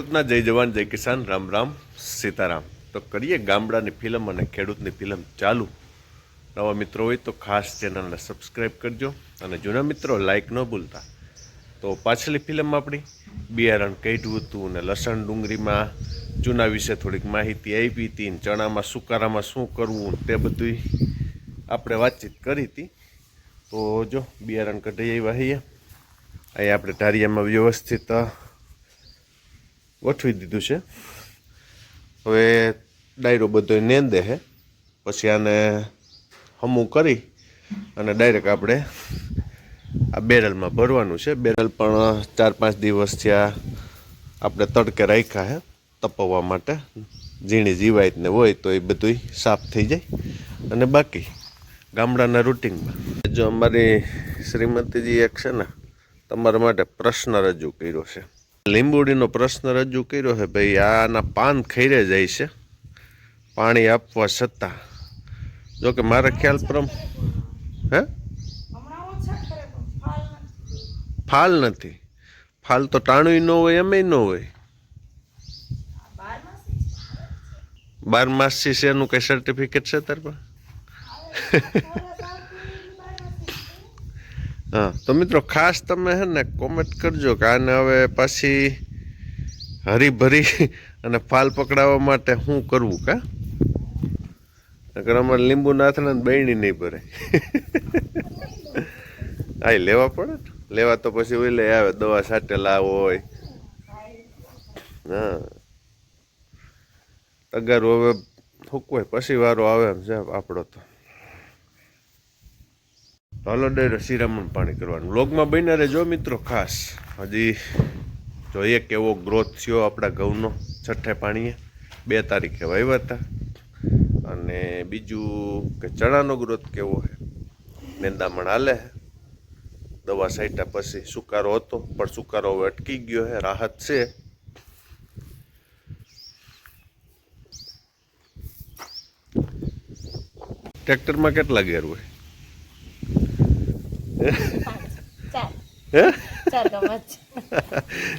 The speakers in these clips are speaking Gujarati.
ખેડૂતના જય જવાન જય કિસાન રામ રામ સીતારામ। તો કરીએ ગામડાની ફિલ્મ અને ખેડૂતની ફિલ્મ ચાલુ। નવા મિત્રો હોય તો ખાસ ચેનલને સબસ્ક્રાઈબ કરજો અને જૂના મિત્રો લાઈક ન ભૂલતા। તો પાછલી ફિલ્મ આપણી બિયારણ કાઢ્યું હતું ને લસણ ડુંગળીમાં ચૂના વિશે થોડીક માહિતી આપી હતી ને ચણામાં સુકારામાં શું કરવું તે બધું આપણે વાતચીત કરી હતી। તો જો બિયારણ કઢાઈ આવ્યા અહીંયા આપણે ઢારિયામાં વ્યવસ્થિત ગોઠવી દીધું છે। હવે ડાયરો બધો નેંદે છે પછી આને હમું કરી અને ડાયરેક્ટ આપણે આ બેરલમાં ભરવાનું છે। બેરલ પણ 4-5 દિવસ થયા આપણે તડકે રાખ્યા છે તપવા માટે, ઝીણી જીવાય ને હોય તો એ બધું સાફ થઈ જાય। અને બાકી ગામડાના રૂટિનમાં જો અમારી શ્રીમતીજી એક છે ને તમારા માટે પ્રશ્ન રજૂ કર્યો છે। લીંબુડીનો પ્રશ્ન રજૂ કર્યો છે ભાઈ, આના પાન ખૈરે જાય છે પાણી આપવા છતાં। જો કે મારા ખ્યાલ હે ફાલ નથી, ફાલ તો ટાણું ન હોય એમ ન હોય। 12 માસથી છે એનું કઈ સર્ટિફિકેટ છે તાર પર? હા તો મિત્રો ખાસ તમે હે ને કોમેન્ટ કરજો કે આને હવે પાછી હરીભરી અને ફાલ પકડાવવા માટે શું કરવું કા? નકર અમારે લીંબુ નાથને બહેણી નહીં ભરે। હા લેવા પડે ને, લેવા તો પછી ઓલે આવે દવા છાંટેલા હોય। હા તગારું હવે ફૂકવાય પછી વારો આવે એમ છે આપણો તો। હાલો ડાયરો શિરામણ પાણી કરવાનું વ્લોગમાં બન્યા રહેજો મિત્રો ખાસ। હજી જોઈએ કેવો ગ્રોથ થયો આપણા ઘઉંનો છઠ્ઠે પાણીએ 2 તારીખે વાવ્યા હતા। અને બીજું કે ચણાનો ગ્રોથ કેવો છે, નિંદામણ હાલે છે, દવા છાંટ્યા પછી સુકારો હતો પણ સુકારો હવે અટકી ગયો છે, રાહત છે। ટ્રેક્ટરમાં કેટલા ગેર હોય?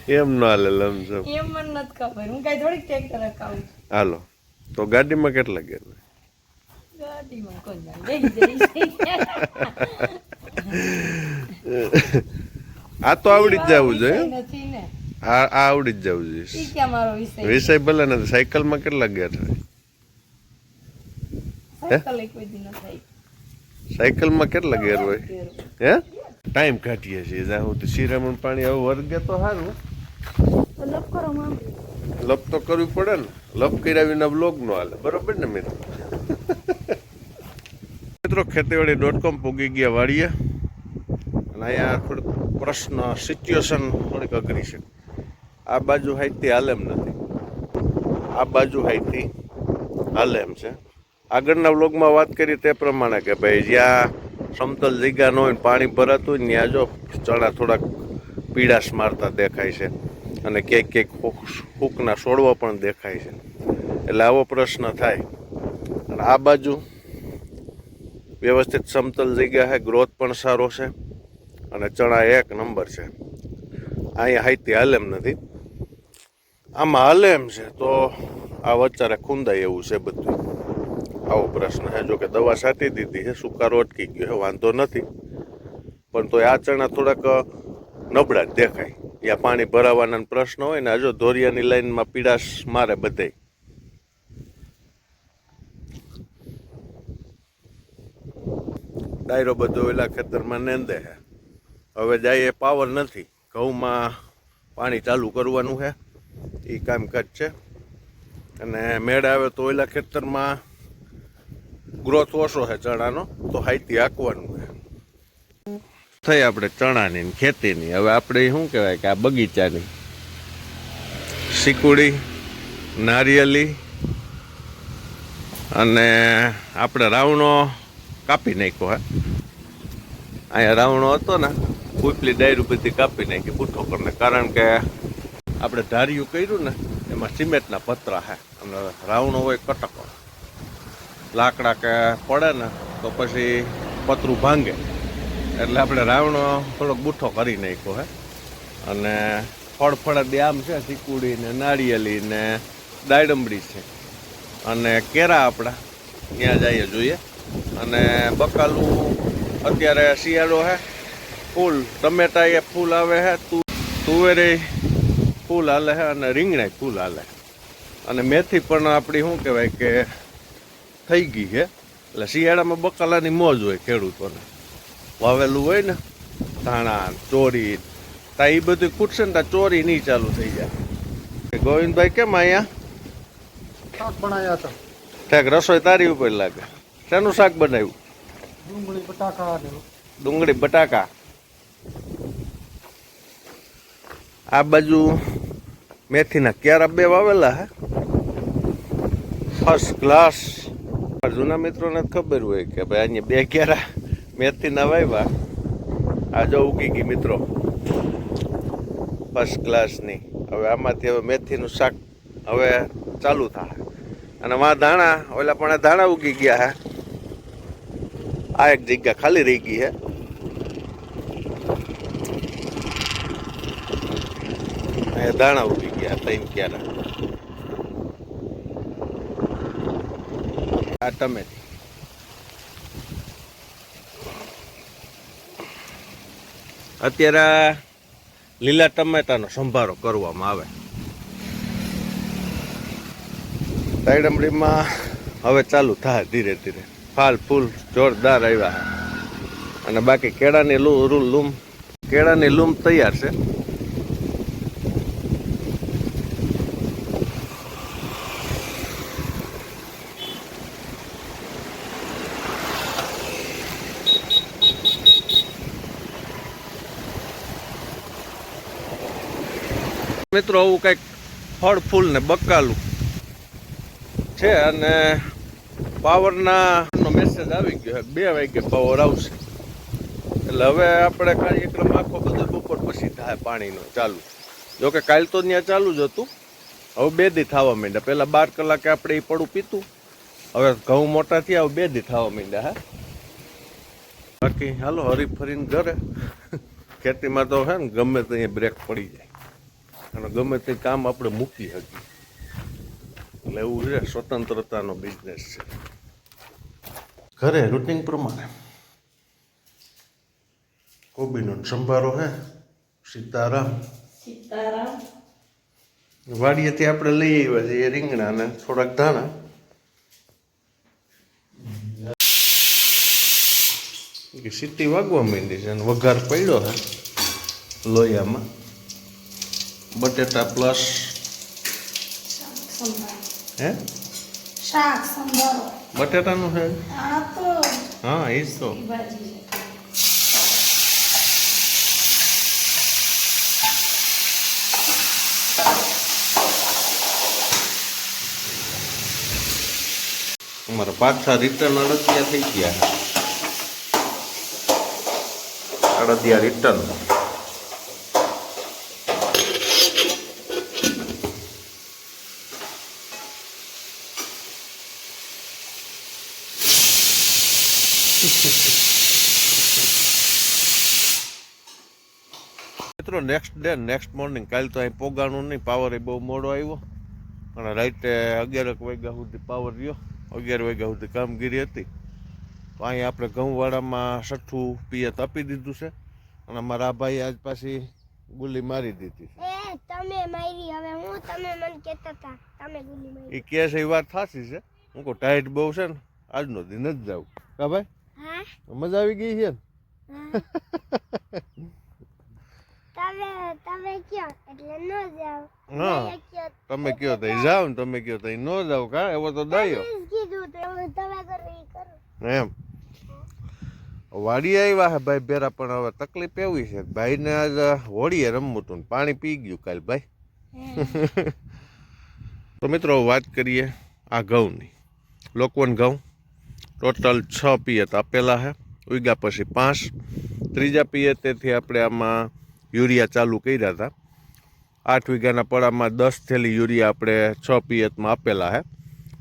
એમ ન હાલે લમસમ, એમ મને નથી ખબર, હું કઈ થોડીક ટ્રેક્ટર હકાવું। હાલો તો ગાડીમાં કેટલા ગેર હોય? ગાડીમાં કોઈ ના બેહી જાય। આ તો આવડી જ જવું જોઈએ, નથી ને આ આવડી જ જવું જોઈએ। ઈ ક્યાં મારો વિષય? વિષય ભલે ને સાયકલમાં કેટલા ગેર હોય? સાયકલ કોઈ દી ન થાય। સાયકલમાં કેટલા ગેર હોય? હે ટાઈમ કાઢીએ છીએ જ્યાં હું તો શિરામણ પાણી આવું વર્ગે તો સારું। તો લપ કરો મામ, લપ તો કરવી પડે ને, લપ કર્યા વિના બ્લોગ નો હાલે, બરોબર ને મિત્રો? મિત્રો ખેતીવાડી.com પૂગી ગયા વાડીએ અને અહીંયા થોડીક પ્રશ્ન સિચ્યુએશન થોડીક અઘરી છે। આ બાજુ હાઈથી હાલે એમ નથી, આ બાજુ હાઈથી હાલે એમ છે। આગળના વ્લોગમાં વાત કરી તે પ્રમાણે કે ભાઈ જ્યાં સમતલ જગ્યા ન હોય પાણી ભરાતું હોય ત્યાં જો ચણા થોડાક પીળાશ મારતા દેખાય છે અને ક્યાંક હૂકના છોડવા પણ દેખાય છે। એટલે આવો પ્રશ્ન થાય। અને આ બાજુ વ્યવસ્થિત સમતલ જગ્યા છે, ગ્રોથ પણ સારો છે અને ચણા 1 નંબર છે। અહીંયા હાઈથી હાલે એમ નથી, આમાં હાલે એમ છે તો આ વચારે ખૂંદાય એવું છે બધું। આવો પ્રશ્ન છે। જો કે દવા છાંટી દીધી છે, સુકારો અટકી ગયો છે, વાંધો નથી, પણ તો આ ચણા થોડાક નબળા જ દેખાય। ત્યાં પાણી ભરાવાના પ્રશ્ન હોય ને, હજુ ધોરિયાની લાઈનમાં પીડાશ મારે બધાય। ડાયરો બધો ઓલા ખેતરમાં નેંદે છે। હવે જાય એ પાવર નથી, ઘઉંમાં પાણી ચાલુ કરવાનું છે, એ કામકાજ છે। અને મેળ આવે તો ઓલા ખેતરમાં ગ્રોથ ઓછો છે ચણાનો, તો હાઈથી હાંકવાનું છે। થઈ આપણે ચણાની ખેતીની, હવે આપણે શું કહેવાય કે આ બગીચાની શીકુડી, નારિયેલી અને આપણે રાવણો કાપી નાખ્યો હે। અહીંયા રાવણો હતો ને, ઉપલી ડાયરું બધી કાપી નાખી બુઠ્ઠો કરીને, કારણ કે આપણે ધાર્યું કર્યું ને એમાં સિમેન્ટના પતરા છે અને રાવણો હોય કટકો, લાકડા કે પડે ને તો પછી પતરું ભાંગે, એટલે આપણે રાવણો થોડોક બુઠ્ઠો કરી નાખ્યો હે। અને ફળફળાદી આમ છે, ચીકુડી ને નાળિયેરી ને દાડમડી છે અને કેરા આપણા ત્યાં જઈએ જોઈએ. અને બકાલું અત્યારે શિયાળો છે, ફૂલ ટમેટા એ ફૂલ આવે છે, તુવેરે ફૂલ હાલે છે અને રીંગણા ફૂલ હાલે. અને મેથી પણ આપણી શું કહેવાય કે થઈ ગઈ છે. એટલે શિયાળામાં બકાલાની મોજ હોય ખેડૂતોને. વાવેલું હોય ને ધાણા ચોરી તા એ બધું ખૂટશે ને ત્યાં ચોરી નહીં ચાલુ થઈ જાય. ગોવિંદભાઈ કેમ અહીંયા શાક બનાવ્યા હતા. ઠેક રસોઈ તારી ઉપર લાગે. શેનું શાક બનાવ્યું? ડુંગળી બટાકા ને ડુંગળી બટાકા. આ બાજુ મેથીના ક્યારા 2 વાવેલા હે, ફર્સ્ટ ક્લાસ. જૂના મિત્રોને ખબર હોય કે ભાઈ અહીંયા 2 ક્યારા મેથીના વાવ્યા. આ જો ઉગી ગઈ મિત્રો ફર્સ્ટ ક્લાસની. હવે આમાંથી હવે મેથીનું શાક હવે ચાલુ થાય. અને માં ધાણા ઓલા પણ ધાણા ઉગી ગયા હે. આ એક જગ્યા ખાલી રહી ગઈ હે. દાણા ઉગી ગયા 3 ક્યારા. આ ટમેટી. અત્યારે લીલા ટમેટાનો સંભારો કરવામાં આવે. દાડમડીમાં હવે ચાલુ થાય ધીરે ધીરે. ફાલ ફૂલ જોરદાર આવ્યા. અને બાકી કેળાની લૂમ તૈયાર છે. મિત્રો આવું કંઈક ફળ ફૂલ ને બકાલું છે. અને પાવરના મેસેજ આવી ગયો 2 વાગે પાવર આવશે. એટલે હવે આપણે કાર્યક્રમ આખો બધો બપોર પછી થાય પાણીનો ચાલુ. જોકે કાલ તો ત્યાં ચાલુ જ હતું, હવે 2 દી થવા માંડ્યા. પહેલા 12 કલાકે આપણે એ પડું પીતું, હવે ઘઉં મોટા થયા, હવે 2 દી થવા માંડ્યા. હા બાકી હાલો હરી ફરીને ઘરે. ખેતીમાં તો છે ને ગમે ત્યાં બ્રેક પડી જાય અને ગમે તે કામ આપણે મૂકી શકીએ. એટલે એવું છે, સ્વતંત્રતાનો બિઝનેસ છે. ઘરે રૂટિન પ્રમાણે કોબીનો સંભારો હે, સીતારામ. વાડીએથી આપણે લઈ આવ્યા છીએ રીંગણા ને થોડાક ધાણા. સીટી વાગવા માંડી છે અને વઘાર પડ્યો છે લોયામાં. બટેટા પ્લસ હે શાક સંભારો બટેટાનું છે. આ તો હા એ જ તો. ભાજી અમારા પાછા રિટર્ન અડદિયા થઈ ગયા. અડદિયા રિટર્ન. મિત્રો નેક્સ્ટ મોર્નિંગ કાલ તો અહીં પોગાણું નહીં. પાવર એ બહુ મોડો આવ્યો અને રાઈટે 11 વાગ્યા સુધી પાવર રહ્યો. 11 વાગ્યા સુધી કામગીરી હતી. તો અહીં આપણે ઘઉંવાળામાં 6ઠું પિયત આપી દીધું છે. અને અમારા ભાઈ આજ પાછી ગુલી મારી દીધી છે. તમે મારી હવે હું તમે મને કહેતા હતા તમે ગુલી મારી. એ કે છે એ વાત સાચી છે. હું કહું ટાઈટ બહુ છે ને આજનો દિન જ જાઉં. કા ભાઈ? હા મજા આવી ગઈ છે ને? તમે કયો એટલે ન જાવ. હા તમે કયો તો જાવ ને, તમે કયો તો ન જાવ. કા એવો તો ડાયો કીધું તો તમે કરો એ કરો એમ. વાડી આવ્યા હે ભાઈ ભેરા, પણ હવે તકલીફ એવી છે ભાઈને આજ હોળીએ રમવું હતું, પાણી પી ગયું કાલ ભાઈ. તો મિત્રો વાત કરીએ આ ઘઉંની. લોકવન ઘઉં ટોટલ 6 પિયત આપેલા છે. ઉગ્યા પછી 5. ત્રીજા પિયતેથી આપણે આમાં યુરિયા ચાલુ કર્યા હતા. 8 વીઘાના પડામાં 10 થેલી યુરિયા આપણે 6 પિયતમાં આપેલા છે.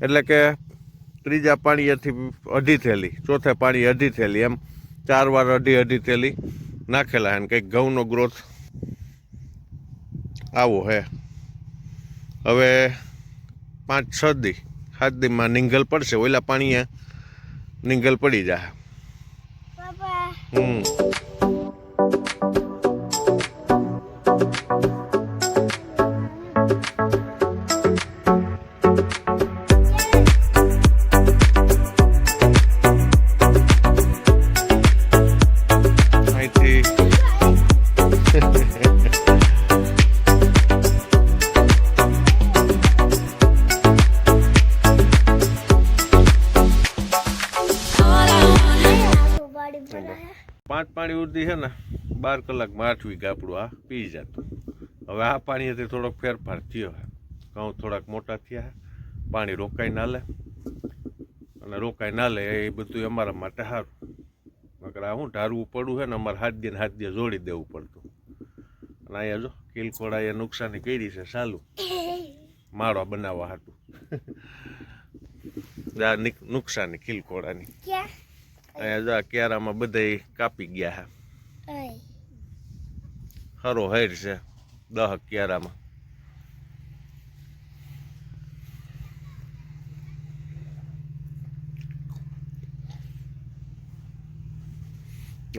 એટલે કે ત્રીજા પાણીએથી 2.5 થેલી, ચોથા પાણી 2.5 થેલી, એમ 4 વાર 2.5 થેલી નાખેલા. અને કંઈક ઘઉંનો ગ્રોથ આવો હે હવે 5-6 દી 7 દીમાં નિંગલ પડશે ઓલા પાણીએ નિંગલ પડી જાય પપ્પા અહીંથી બાડી બનાવે 5 પાણી ઉડતી છે ને 12 કલાકમાં 8 વીઘા આપણું આ પી જતું હવે આ પાણીથી થોડોક ફેરફાર થયો છે ઘઉં થોડાક મોટા થયા છે પાણી રોકાઈ ના લે અને રોકાઈ ના લે એ બધું અમારા માટે સારું નકર આ હું ઢારવું પડવું છે ને અમારે હાથ દે જોડી દેવું પડતું અને અહીંયા જો કિલકોડા એ નુકસાની કરી છે સાલું માળો બનાવવા હાટું આ નુકસાની કિલકોડાની ક્યાં અહીંયા જો આ ક્યારામાં બધા કાપી ગયા છે ઓય હરો હેર છે 10 ક્યારામાં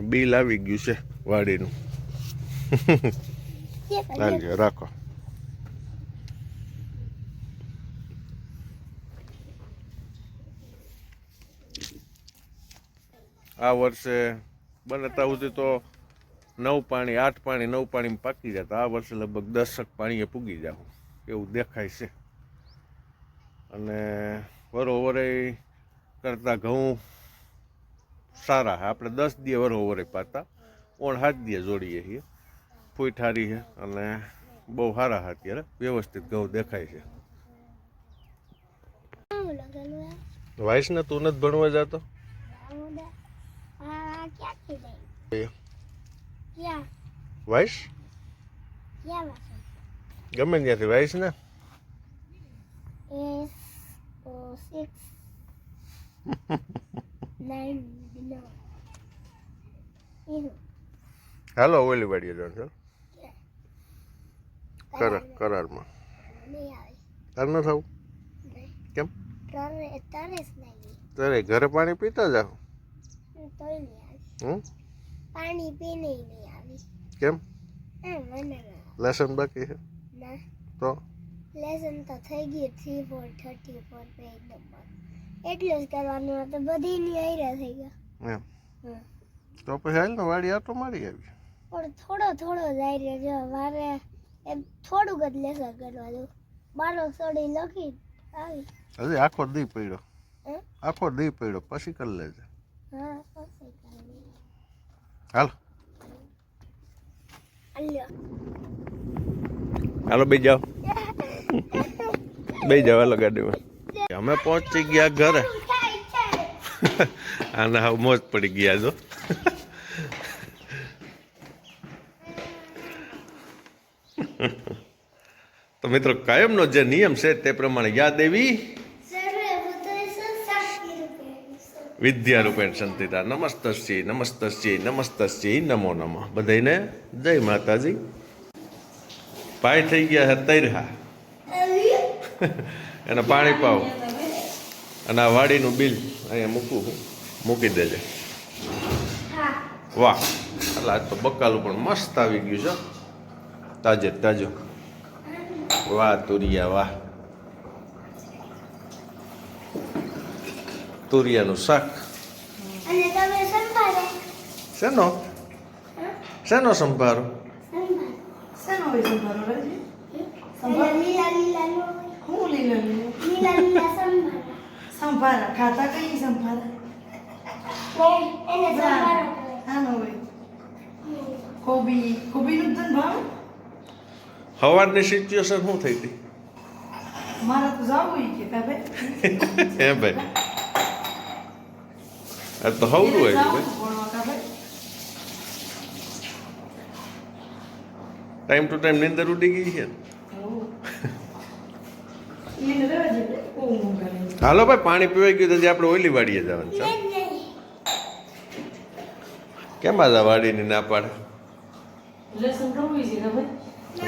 બિલ આવી ગયું છે વાડીનું હાલ્યો રાખો આ વર્ષે બનતા સુધી તો 9 પાણી 8 પાણી 9 પાણીમાં પાકી જતા આ વર્ષે લગભગ 10 પાણીએ પૂગી જાવ એવું દેખાય છે અને વરોવરે કરતા ઘઉં સારા આપણે 10 દી વરોવરે પાતા 7 દી જોડીએ છીએ ફૂઈઠારી છે અને બહુ સારા અત્યારે વ્યવસ્થિત ઘઉં દેખાય છે વાઈસને તું નથી ભણવા જતો ક્યાંથી લઈ ક્યાં વાઈસ ક્યાં વાસણ ગમે ત્યાંથી વાઈસ ને is 6 9 no હાલો ઓલી વાડીએ જાણ છો કરારમાં નહીં આવે તાર ન થવું નહીં કેમ તારે તારે જ નહીં તારે ઘરે પાણી પીતા જાવ તોય નહીં આવે હમ પાણી પીને નહીં આવી કેમ મને ના લેસન બાકી છે ના તો લેસન તો થઈ ગયું 3 4 34 પેજ નંબર એટલું જ કરવાનું હતું બધી ની આયરા થઈ ગયા એમ તો પછી હાલ ને વાડી આટો મારી આવી પણ થોડો જ આયરો જો મારે એમ થોડુંક જ લેસન કરવાનું બારો સોડી લખી આવી હજી આખો દી પડ્યો હે આખો દી પડ્યો પછી કરી લેજે હા પછી કરી હાલ અલ્યો હાલો બે જાઓ હાલો ગાડીમાં અમે પહોંચી ગયા ઘરે આને હવે મોજ પડી ગયા જો તો મિત્રો કાયમનો જે નિયમ છે તે પ્રમાણે યાદ એવી વિદ્યારૂપેણ સંતિતા નમસ્તસ્ય નમો નમઃ બધાને જય માતાજી ભાઈ થઈ ગયા છે તૈરહા એને પાણી પાવ અને આ વાડીનું બિલ અહીંયા મૂકી દેજે વાહ એટલે આજ તો બકાલું પણ મસ્ત આવી ગયું છે તાજે તાજો વાહ તુરિયા વાહ તુરિયાનું શાક અને તમે સંભાળે શેનો સંભારો લીલા લીલા નો હું લીલા લીલા લીલા સંભાળે સંભારા ખાતા કઈ સંભારા એને સંભાળો હા નો હોય કોબીનું તન ભાવ સવારની સિચ્યુએશન શું થઈ હતી મારા તો જાવું કે ભાઈ હે ભાઈ આ તો હવરું હોય ભાઈ ટાઈમ ટુ ટાઈમ નીંદર ઉડી ગઈ છે હાલો ભાઈ પાણી પીવાઈ ગયું તો આપણે ઓલી વાડીએ જવાનું છે કેમ આ વાડીની ના પાડે લેસન કરવું છે કે ભાઈ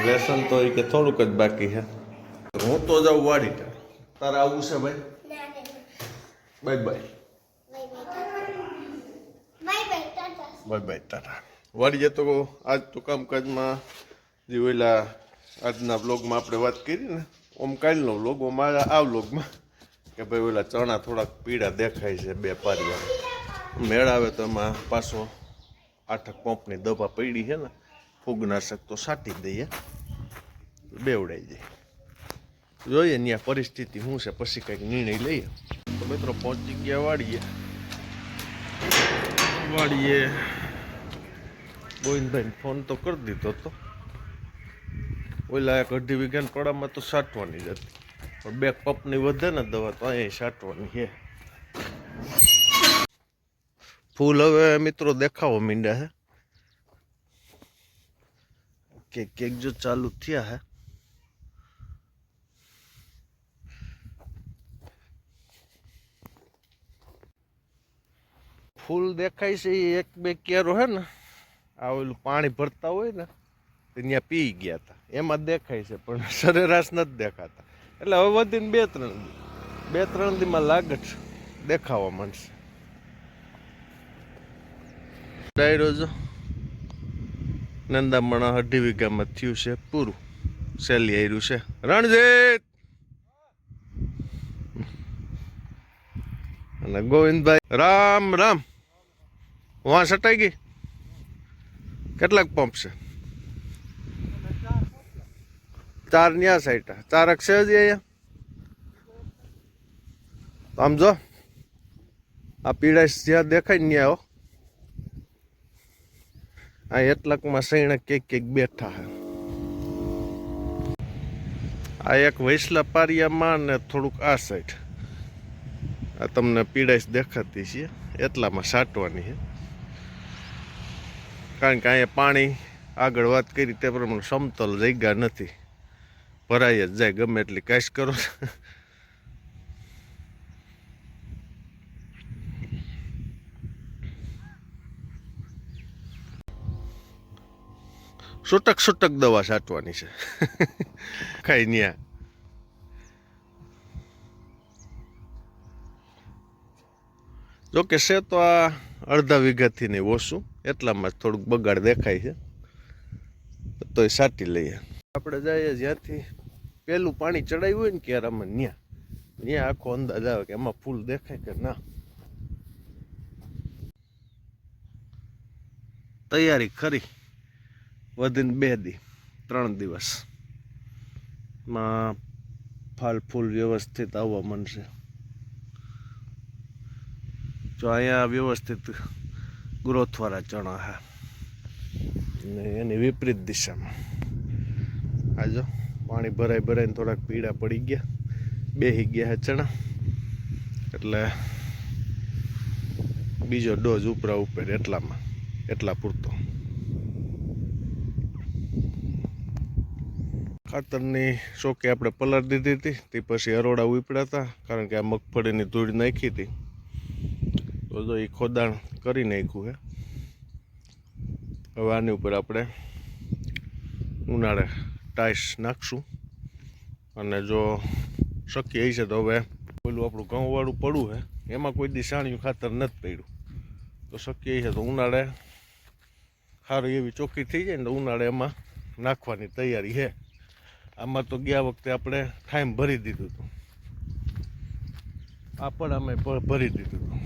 લેસન તો એ કે થોડુંક જ બાકી છે. હું તો જાઉં વાડી. તારે આવવું છે ભાઈ? ના ના bye bye. Bye bye Tata. Bye bye તારા. વાડી જતો આજ તો કામકાજમાં જે ઓલા આજના બ્લોગમાં આપણે વાત કરી ને, ઓમ કાલનો બ્લોગ, ઓમ આ બ્લોગમાં કે ભાઈ ઓલા ચણા થોડાક પીળા દેખાય છે 2 પારિયા. મેળ આવે તો એમાં પાછો 8 પંપની દવા પડી છે ને, ફૂગનાશક તો છાંટી દઈએ, બેવડાઈ જાય. જોઈએ ત્યાં પરિસ્થિતિ શું છે, પછી કંઈક નિર્ણય લઈએ. તો મિત્રો પહોંચી ગયા વાડીએ. ગોવિંદભાઈને ફોન તો કરી દીધો હતો. ઓલા 1.5 વીઘાના પડામાં તો છાંટવાની જ હતી, પણ 2 પંપની વધે ને દવા તો અહીંયા છાંટવાની છે. ફૂલ હવે મિત્રો દેખાવો માંડ્યા છે, કેક જો ચાલુ થયા હે. ફૂલ દેખાય છે, 1-2 કેરો હે ને, આ ઓલું પાણી ભરતા હોય ને ત્યાં પી ગયા હતા, એમાં દેખાય છે, પણ સરેરાશ નથી દેખાતા. એટલે હવે વધીને 2-3 દીમાં લાગે છે, દેખાવા માંડશે. ડાયરો જો નંદામણા 2.5 વીઘામાં થયું છે પૂરું. સેલી આવ્યું છે. રણજીત અને ગોવિંદભાઈ રામ રામ. વાં સટાઈ ગઈ? કેટલાક પંપ છે? 4 ન્યા સાઈડ, 4 અક્ષય જ અહીંયા. આમ જો આ પીળાશ જ્યાં દેખાય ને ત્યાં આ એટલાકમાં સૈણા કેક બેઠા હે. આ એક વૈસલા પારિયામાં ને થોડુંક આ સાઈડ આ તમને પીડાશ દેખાતી છે, એટલામાં છાંટવાની છે. કારણ કે અહીંયા પાણી આગળ વાત કરી તે પ્રમાણે સમતલ જગ્યા નથી, ભરાઈ જ જાય ગમે એટલી કાશ કરો. છૂટક દવા છાંટવાની છે કઈ ન્યા. જોકે છે તો આ 1/2 વીઘાથી નહીં ઓછું, એટલામાં જ થોડુંક બગાડ દેખાય છે, તો એ છાંટી લઈએ. આપણે જઈએ જ્યાંથી પેલું પાણી ચડાવ્યું હોય ને ક્યારામાં, ત્યાં આખો અંદાજ આવે કે એમાં ફૂલ દેખાય કે ના. તૈયારી ખરી, વધીને 2-3 દિવસમાં ફાલ ફૂલ વ્યવસ્થિત આવવા માંડશે. જો અહીંયા વ્યવસ્થિત ગ્રોથવાળા ચણા છે ને એની વિપરીત દિશામાં આ જો પાણી ભરાઈને થોડાક પીળા પડી ગયા, બેસી ગયા છે ચણા, એટલે બીજો ડોઝ ઉપરા ઉપર એટલા પૂરતો. ખાતરની ચોકે આપણે પલર દીધી હતી, તે પછી અરોડા ઉપડ્યા હતા, કારણ કે આ મગફળીની ધૂળ નાખી હતી. તો જો એ ખોદાણ કરી નાખ્યું છે. હવે આની ઉપર આપણે ઉનાળે ટાઈસ નાખશું, અને જો શક્ય હશે તો હવે પેલું આપણું ઘઉંવાળું પડવું છે, એમાં કોઈ દી સાણિયું ખાતર નથી પડ્યું, તો શક્ય હશે તો ઉનાળે સારી એવી ચોખ્ખી થઈ જાય ને તો ઉનાળે એમાં નાખવાની તૈયારી છે. આમાં તો ગયા વખતે આપણે ટાઈમ ભરી દીધું હતું, આ પડામાં ભરી દીધું હતું.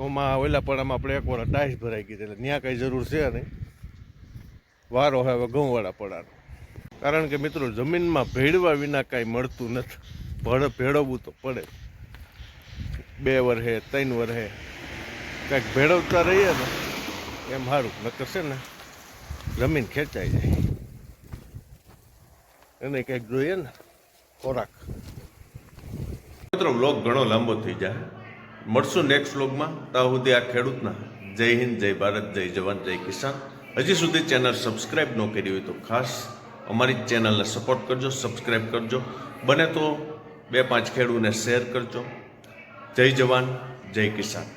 ઓમાં ઓલા પડામાં આપણે 1 વાર ડાઈસ ભરાઈ ગઈ, એટલે ત્યાં કંઈ જરૂર છે નહીં. વારો હવે ઘઉંવાળા પડાનો, કારણ કે મિત્રો જમીનમાં ભેળવા વિના કાંઈ મળતું નથી. ભેળવવું તો પડે, 2 વર્ષે 3 વર્ષે કાંઈક ભેળવતા રહીએ ને એમ સારું, નકર છે ને જમીન ખેંચાઈ જાય. એને કંઈક જોઈએ ને ખોરાક. મિત્રો વ્લોગ ઘણો લાંબો થઈ જાય, મળશું નેક્સ્ટ વ્લોગમાં. ત્યાં સુધી આ ખેડૂતના જય હિન્દ, જય ભારત, જય જવાન, જય કિસાન. હજી સુધી ચેનલ સબસ્ક્રાઈબ ન કરી હોય તો ખાસ અમારી ચેનલને સપોર્ટ કરજો, સબસ્ક્રાઈબ કરજો. બને તો 2-5 ખેડૂતને શેર કરજો. જય જવાન, જય કિસાન.